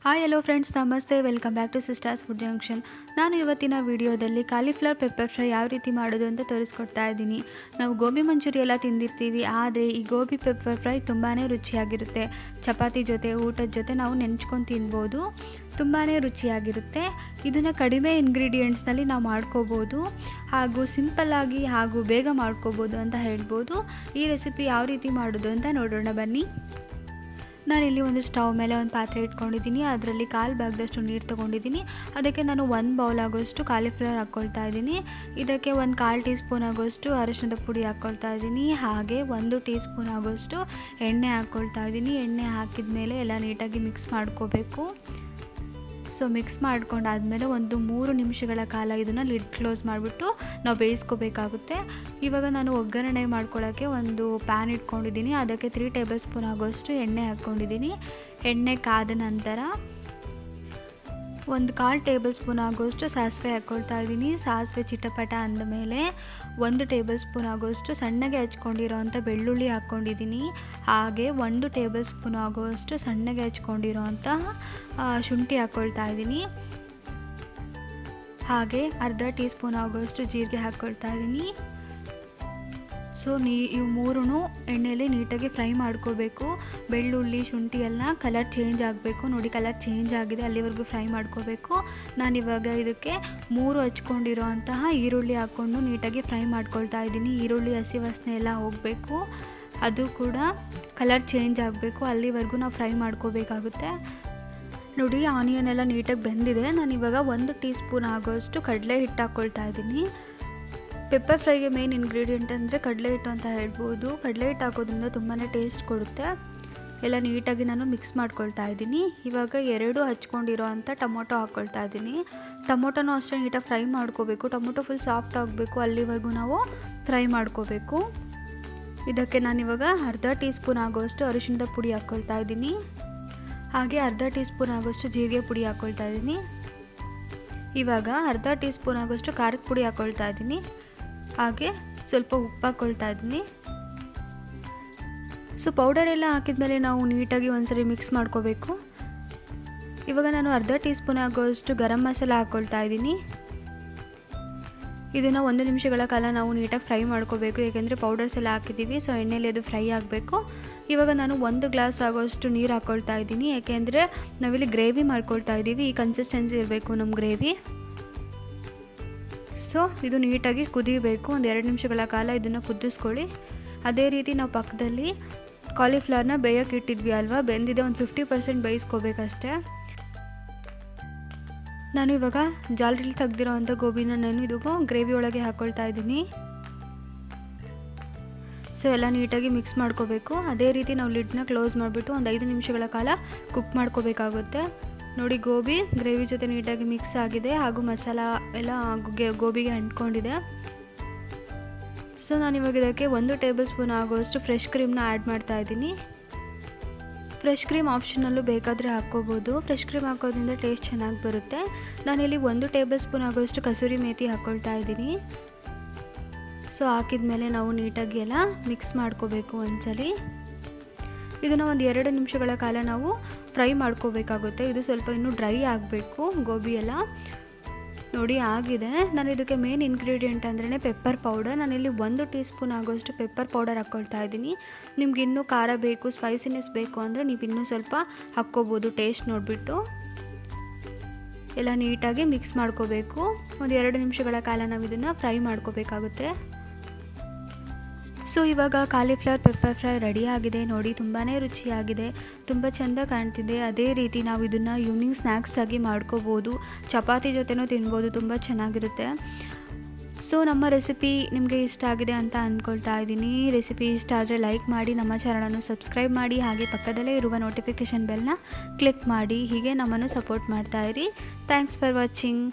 Hi hello friends, ನಮಸ್ತೆ. Welcome back to sisters food junction. ನಾನು ಇವತ್ತಿನ ವಿಡಿಯೋದಲ್ಲಿ ಕಾಲಿಫ್ಲವರ್ ಪೆಪ್ಪರ್ ಫ್ರೈ ಯಾವ ರೀತಿ ಮಾಡೋದು ಅಂತ ತೋರಿಸ್ಕೊಡ್ತಾ ಇದ್ದೀನಿ. ನಾವು ಗೋಬಿ ಮಂಚೂರಿ ಎಲ್ಲ ತಿಂದಿರ್ತೀವಿ, ಆದರೆ ಈ ಗೋಬಿ ಪೆಪ್ಪರ್ ಫ್ರೈ ತುಂಬಾ ರುಚಿಯಾಗಿರುತ್ತೆ. ಚಪಾತಿ ಜೊತೆ, ಊಟದ ಜೊತೆ ನಾವು ನೆಂಚ್ಕೊಂಡು ತಿನ್ಬೋದು. ತುಂಬಾ ರುಚಿಯಾಗಿರುತ್ತೆ. ಇದನ್ನು ಕಡಿಮೆ ಇಂಗ್ರೀಡಿಯೆಂಟ್ಸ್ನಲ್ಲಿ ನಾವು ಮಾಡ್ಕೋಬೋದು, ಹಾಗೂ ಸಿಂಪಲ್ಲಾಗಿ ಹಾಗೂ ಬೇಗ ಮಾಡ್ಕೋಬೋದು ಅಂತ ಹೇಳ್ಬೋದು. ಈ ರೆಸಿಪಿ ಯಾವ ರೀತಿ ಮಾಡೋದು ಅಂತ ನೋಡೋಣ ಬನ್ನಿ. ನಾನಿಲ್ಲಿ ಒಂದು ಸ್ಟವ್ ಮೇಲೆ ಒಂದು ಪಾತ್ರೆ ಇಟ್ಕೊಂಡಿದ್ದೀನಿ. ಅದರಲ್ಲಿ 1/4 ಭಾಗದಷ್ಟು ನೀರು ತೊಗೊಂಡಿದ್ದೀನಿ. ಅದಕ್ಕೆ ನಾನು 1 ಬೌಲ್ ಆಗೋಷ್ಟು ಕಾಲಿಫ್ಲವರ್ ಹಾಕ್ಕೊಳ್ತಾ ಇದ್ದೀನಿ. ಇದಕ್ಕೆ ಒಂದು 1/4 ಟೀ ಸ್ಪೂನ್ ಆಗೋಷ್ಟು ಅರಿಶಿಣದ ಪುಡಿ ಹಾಕ್ಕೊಳ್ತಾ ಇದ್ದೀನಿ. ಹಾಗೆ 1 ಟೀ ಸ್ಪೂನ್ ಆಗೋಷ್ಟು ಎಣ್ಣೆ ಹಾಕ್ಕೊಳ್ತಾ ಇದ್ದೀನಿ. ಎಣ್ಣೆ ಹಾಕಿದ ಮೇಲೆ ಎಲ್ಲ ನೀಟಾಗಿ ಮಿಕ್ಸ್ ಮಾಡ್ಕೋಬೇಕು. ಸೊ ಮಿಕ್ಸ್ ಮಾಡ್ಕೊಂಡಾದಮೇಲೆ ಒಂದು 3 ನಿಮಿಷಗಳ ಕಾಲ ಇದನ್ನು ಲಿಡ್ ಕ್ಲೋಸ್ ಮಾಡಿಬಿಟ್ಟು ನಾವು ಬೇಯಿಸ್ಕೋಬೇಕಾಗುತ್ತೆ. ಇವಾಗ ನಾನು ಒಗ್ಗರಣೆ ಮಾಡ್ಕೊಳ್ಳೋಕ್ಕೆ ಒಂದು ಪ್ಯಾನ್ ಇಟ್ಕೊಂಡಿದ್ದೀನಿ. ಅದಕ್ಕೆ 3 ಟೇಬಲ್ ಸ್ಪೂನ್ ಆಗೋಷ್ಟು ಎಣ್ಣೆ ಹಾಕ್ಕೊಂಡಿದ್ದೀನಿ. ಎಣ್ಣೆ ಕಾದ ನಂತರ ಒಂದು 1/4 ಟೇಬಲ್ ಸ್ಪೂನ್ ಆಗೋಷ್ಟು ಸಾಸಿವೆ ಹಾಕ್ಕೊಳ್ತಾ ಇದ್ದೀನಿ. ಸಾಸಿವೆ ಚಿಟಪಟ ಅಂದಮೇಲೆ 1 ಟೇಬಲ್ ಸ್ಪೂನ್ ಆಗೋಷ್ಟು ಸಣ್ಣಗೆ ಹಚ್ಕೊಂಡಿರೋ ಅಂಥ ಬೆಳ್ಳುಳ್ಳಿ ಹಾಕ್ಕೊಂಡಿದ್ದೀನಿ. ಹಾಗೆ 1 ಟೇಬಲ್ ಸ್ಪೂನ್ ಆಗೋಷ್ಟು ಸಣ್ಣಗೆ ಹಚ್ಕೊಂಡಿರೋ ಅಂಥ ಶುಂಠಿ ಹಾಕ್ಕೊಳ್ತಾ ಇದ್ದೀನಿ. ಹಾಗೆ ಅರ್ಧ ಟೀ ಸ್ಪೂನ್ ಆಗೋಷ್ಟು ಜೀರಿಗೆ ಹಾಕ್ಕೊಳ್ತಾ ಇದ್ದೀನಿ. ಸೊ ಇವು ಮೂರೂ ಎಣ್ಣೆಯಲ್ಲಿ ನೀಟಾಗಿ ಫ್ರೈ ಮಾಡ್ಕೋಬೇಕು. ಬೆಳ್ಳುಳ್ಳಿ ಶುಂಠಿ ಎಲ್ಲ ಕಲರ್ ಚೇಂಜ್ ಆಗಬೇಕು. ನೋಡಿ, ಕಲರ್ ಚೇಂಜ್ ಆಗಿದೆ, ಅಲ್ಲಿವರೆಗೂ ಫ್ರೈ ಮಾಡ್ಕೋಬೇಕು. ನಾನಿವಾಗ ಇದಕ್ಕೆ 3 ಹಚ್ಕೊಂಡಿರೋ ಅಂತಹ ಈರುಳ್ಳಿ ಹಾಕ್ಕೊಂಡು ನೀಟಾಗಿ ಫ್ರೈ ಮಾಡ್ಕೊಳ್ತಾ ಇದ್ದೀನಿ. ಈರುಳ್ಳಿ ಹಸಿ ವಾಸನೆ ಎಲ್ಲ ಹೋಗಬೇಕು, ಅದು ಕೂಡ ಕಲರ್ ಚೇಂಜ್ ಆಗಬೇಕು, ಅಲ್ಲಿವರೆಗೂ ನಾವು ಫ್ರೈ ಮಾಡ್ಕೋಬೇಕಾಗುತ್ತೆ. ನೋಡಿ, ಆನಿಯನ್ ಎಲ್ಲ ನೀಟಾಗಿ ಬೆಂದಿದೆ. ನಾನಿವಾಗ 1 ಟೀ ಸ್ಪೂನ್ ಆಗೋಷ್ಟು ಕಡಲೆ ಹಿಟ್ಟು ಹಾಕ್ಕೊಳ್ತಾ ಇದ್ದೀನಿ. ಪೆಪ್ಪರ್ ಫ್ರೈಗೆ ಮೇನ್ ಇಂಗ್ರೀಡಿಯೆಂಟ್ ಅಂದರೆ ಕಡಲೆ ಹಿಟ್ಟು ಅಂತ ಹೇಳ್ಬೋದು. ಕಡಲೆ ಹಿಟ್ಟು ಹಾಕೋದ್ರಿಂದ ತುಂಬಾ ಟೇಸ್ಟ್ ಕೊಡುತ್ತೆ. ಎಲ್ಲ ನೀಟಾಗಿ ನಾನು ಮಿಕ್ಸ್ ಮಾಡ್ಕೊಳ್ತಾ ಇದ್ದೀನಿ. ಇವಾಗ 2 ಹಚ್ಕೊಂಡಿರೋ ಅಂಥ ಟೊಮೊಟೊ ಹಾಕ್ಕೊಳ್ತಾ ಇದ್ದೀನಿ. ಟೊಮೊಟೊನೂ ಅಷ್ಟೇ ನೀಟಾಗಿ ಫ್ರೈ ಮಾಡ್ಕೋಬೇಕು. ಟೊಮೊಟೊ ಫುಲ್ ಸಾಫ್ಟ್ ಆಗಬೇಕು, ಅಲ್ಲಿವರೆಗೂ ನಾವು ಫ್ರೈ ಮಾಡ್ಕೋಬೇಕು. ಇದಕ್ಕೆ ನಾನಿವಾಗ ಅರ್ಧ ಟೀ ಸ್ಪೂನ್ ಆಗೋಷ್ಟು ಅರಿಶಿಣದ ಪುಡಿ ಹಾಕ್ಕೊಳ್ತಾ ಇದ್ದೀನಿ. ಹಾಗೆ ಅರ್ಧ ಟೀ ಸ್ಪೂನ್ ಆಗೋಷ್ಟು ಜೀರಿಗೆ ಪುಡಿ ಹಾಕ್ಕೊಳ್ತಾ ಇದ್ದೀನಿ. ಇವಾಗ ಅರ್ಧ ಟೀ ಸ್ಪೂನ್ ಆಗೋಷ್ಟು ಖಾರದ ಪುಡಿ ಹಾಕ್ಕೊಳ್ತಾ ಇದ್ದೀನಿ. ಹಾಗೆ ಸ್ವಲ್ಪ ಉಪ್ಪು ಹಾಕ್ಕೊಳ್ತಾ ಇದ್ದೀನಿ. ಸೊ ಪೌಡರ್ ಎಲ್ಲ ಹಾಕಿದ್ಮೇಲೆ ನಾವು ನೀಟಾಗಿ ಒಂದ್ಸರಿ ಮಿಕ್ಸ್ ಮಾಡ್ಕೋಬೇಕು. ಇವಾಗ ನಾನು ಅರ್ಧ ಟೀ ಸ್ಪೂನ್ ಆಗೋಷ್ಟು ಗರಂ ಮಸಾಲ ಹಾಕ್ಕೊಳ್ತಾ ಇದ್ದೀನಿ. ಇದನ್ನು 1 ನಿಮಿಷಗಳ ಕಾಲ ನಾವು ನೀಟಾಗಿ ಫ್ರೈ ಮಾಡ್ಕೋಬೇಕು, ಏಕೆಂದರೆ ಪೌಡರ್ಸ್ ಎಲ್ಲ ಹಾಕಿದ್ದೀವಿ. ಸೊ ಎಣ್ಣೆಯಲ್ಲಿ ಅದು ಫ್ರೈ ಆಗಬೇಕು. ಇವಾಗ ನಾನು 1 ಗ್ಲಾಸ್ ಆಗೋಷ್ಟು ನೀರು ಹಾಕ್ಕೊಳ್ತಾ ಇದ್ದೀನಿ, ಏಕೆಂದರೆ ನಾವಿಲ್ಲಿ ಗ್ರೇವಿ ಮಾಡ್ಕೊಳ್ತಾ ಇದ್ದೀವಿ. ಈ ಕನ್ಸಿಸ್ಟೆನ್ಸಿ ಇರಬೇಕು ನಮ್ಮ ಗ್ರೇವಿ. ಸೊ ಇದು ನೀಟಾಗಿ ಕುದಿಬೇಕು. ಒಂದು 2 ನಿಮಿಷಗಳ ಕಾಲ ಇದನ್ನು ಕುದಿಸ್ಕೊಳ್ಳಿ. ಅದೇ ರೀತಿ ನಾವು ಪಕ್ಕದಲ್ಲಿ ಕಾಲಿಫ್ಲವರ್ನ ಬೇಯೋಕ್ಕೆ ಇಟ್ಟಿದ್ವಿ ಅಲ್ವಾ, ಬೆಂದಿದೆ. ಒಂದು 50% ಬೇಯಿಸ್ಕೋಬೇಕಷ್ಟೆ. ನಾನು ಇವಾಗ ಜಾಲರಿಲಿ ತೆಗ್ದಿರೋ ಅಂಥ ಗೋಬಿನ ನಾನು ಇದಕ್ಕೂ ಗ್ರೇವಿ ಒಳಗೆ ಹಾಕ್ಕೊಳ್ತಾ ಇದ್ದೀನಿ. ಸೊ ಎಲ್ಲ ನೀಟಾಗಿ ಮಿಕ್ಸ್ ಮಾಡ್ಕೋಬೇಕು. ಅದೇ ರೀತಿ ನಾವು ಲಿಡ್ನ ಕ್ಲೋಸ್ ಮಾಡಿಬಿಟ್ಟು ಒಂದು 5 ನಿಮಿಷಗಳ ಕಾಲ ಕುಕ್ ಮಾಡ್ಕೋಬೇಕಾಗುತ್ತೆ. ನೋಡಿ, ಗೋಬಿ ಗ್ರೇವಿ ಜೊತೆ ನೀಟಾಗಿ ಮಿಕ್ಸ್ ಆಗಿದೆ, ಹಾಗೂ ಮಸಾಲ ಎಲ್ಲ ಗೋಬಿಗೆ ಅಂಟ್ಕೊಂಡಿದೆ. ಸೊ ನಾನಿವಾಗ ಇದಕ್ಕೆ 1 ಟೇಬಲ್ ಸ್ಪೂನ್ ಆಗೋಷ್ಟು ಫ್ರೆಶ್ ಕ್ರೀಮ್ನ ಆ್ಯಡ್ ಮಾಡ್ತಾ ಇದ್ದೀನಿ. ಫ್ರೆಶ್ ಕ್ರೀಮ್ ಆಪ್ಷನಲ್ಲೂ ಬೇಕಾದರೆ ಹಾಕ್ಕೋಬೋದು. ಫ್ರೆಶ್ ಕ್ರೀಮ್ ಹಾಕೋದ್ರಿಂದ ಟೇಸ್ಟ್ ಚೆನ್ನಾಗಿ ಬರುತ್ತೆ. ನಾನಿಲ್ಲಿ 1 ಟೇಬಲ್ ಸ್ಪೂನ್ ಆಗೋಷ್ಟು ಕಸೂರಿ ಮೇಥಿ ಹಾಕ್ಕೊಳ್ತಾ ಇದ್ದೀನಿ. ಸೊ ಹಾಕಿದ ಮೇಲೆ ನಾವು ನೀಟಾಗಿ ಎಲ್ಲ ಮಿಕ್ಸ್ ಮಾಡ್ಕೋಬೇಕು ಒಂದ್ಸಲಿ. ಇದನ್ನು ಒಂದು 2 ನಿಮಿಷಗಳ ಕಾಲ ನಾವು ಫ್ರೈ ಮಾಡ್ಕೋಬೇಕಾಗುತ್ತೆ. ಇದು ಸ್ವಲ್ಪ ಇನ್ನೂ ಡ್ರೈ ಆಗಬೇಕು ಗೋಬಿ ಎಲ್ಲ. ನೋಡಿ, ಆಗಿದೆ. ನಾನು ಇದಕ್ಕೆ ಮೇನ್ ಇಂಗ್ರೀಡಿಯೆಂಟ್ ಅಂದ್ರೇ ಪೆಪ್ಪರ್ ಪೌಡರ್. ನಾನಿಲ್ಲಿ 1 ಟೀ ಸ್ಪೂನ್ ಆಗೋಷ್ಟು ಪೆಪ್ಪರ್ ಪೌಡರ್ ಹಾಕ್ಕೊಳ್ತಾ ಇದ್ದೀನಿ. ನಿಮ್ಗೆ ಇನ್ನೂ ಖಾರ ಬೇಕು, ಸ್ಪೈಸಿನೆಸ್ ಬೇಕು ಅಂದರೆ ನೀವು ಇನ್ನೂ ಸ್ವಲ್ಪ ಹಾಕ್ಕೋಬೋದು, ಟೇಸ್ಟ್ ನೋಡಿಬಿಟ್ಟು. ಎಲ್ಲ ನೀಟಾಗಿ ಮಿಕ್ಸ್ ಮಾಡ್ಕೋಬೇಕು. ಒಂದು 2 ನಿಮಿಷಗಳ ಕಾಲ ನಾವು ಇದನ್ನು ಫ್ರೈ ಮಾಡ್ಕೋಬೇಕಾಗುತ್ತೆ. ಸೊ ಇವಾಗ ಕಾಲಿಫ್ಲವರ್ ಪೆಪ್ಪರ್ ಫ್ರೈ ರೆಡಿ ಆಗಿದೆ. ನೋಡಿ, ತುಂಬಾ ರುಚಿಯಾಗಿದೆ, ತುಂಬ ಚೆಂದ ಕಾಣ್ತಿದೆ. ಅದೇ ರೀತಿ ನಾವು ಇದನ್ನು ಈವ್ನಿಂಗ್ ಸ್ನ್ಯಾಕ್ಸ್ ಆಗಿ ಮಾಡ್ಕೋಬೋದು, ಚಪಾತಿ ಜೊತೆನೂ ತಿನ್ಬೋದು, ತುಂಬ ಚೆನ್ನಾಗಿರುತ್ತೆ. ಸೊ ನಮ್ಮ ರೆಸಿಪಿ ನಿಮಗೆ ಇಷ್ಟ ಆಗಿದೆ ಅಂತ ಅಂದ್ಕೊಳ್ತಾ ಇದ್ದೀನಿ. ರೆಸಿಪಿ ಇಷ್ಟ ಆದರೆ ಲೈಕ್ ಮಾಡಿ, ನಮ್ಮ ಚಾನಲನ್ನು ಸಬ್ಸ್ಕ್ರೈಬ್ ಮಾಡಿ, ಹಾಗೆ ಪಕ್ಕದಲ್ಲೇ ಇರುವ ನೋಟಿಫಿಕೇಷನ್ ಬೆಲ್ನ ಕ್ಲಿಕ್ ಮಾಡಿ. ಹೀಗೆ ನಮ್ಮನ್ನು ಸಪೋರ್ಟ್ ಮಾಡ್ತಾಯಿರಿ. Thanks for watching.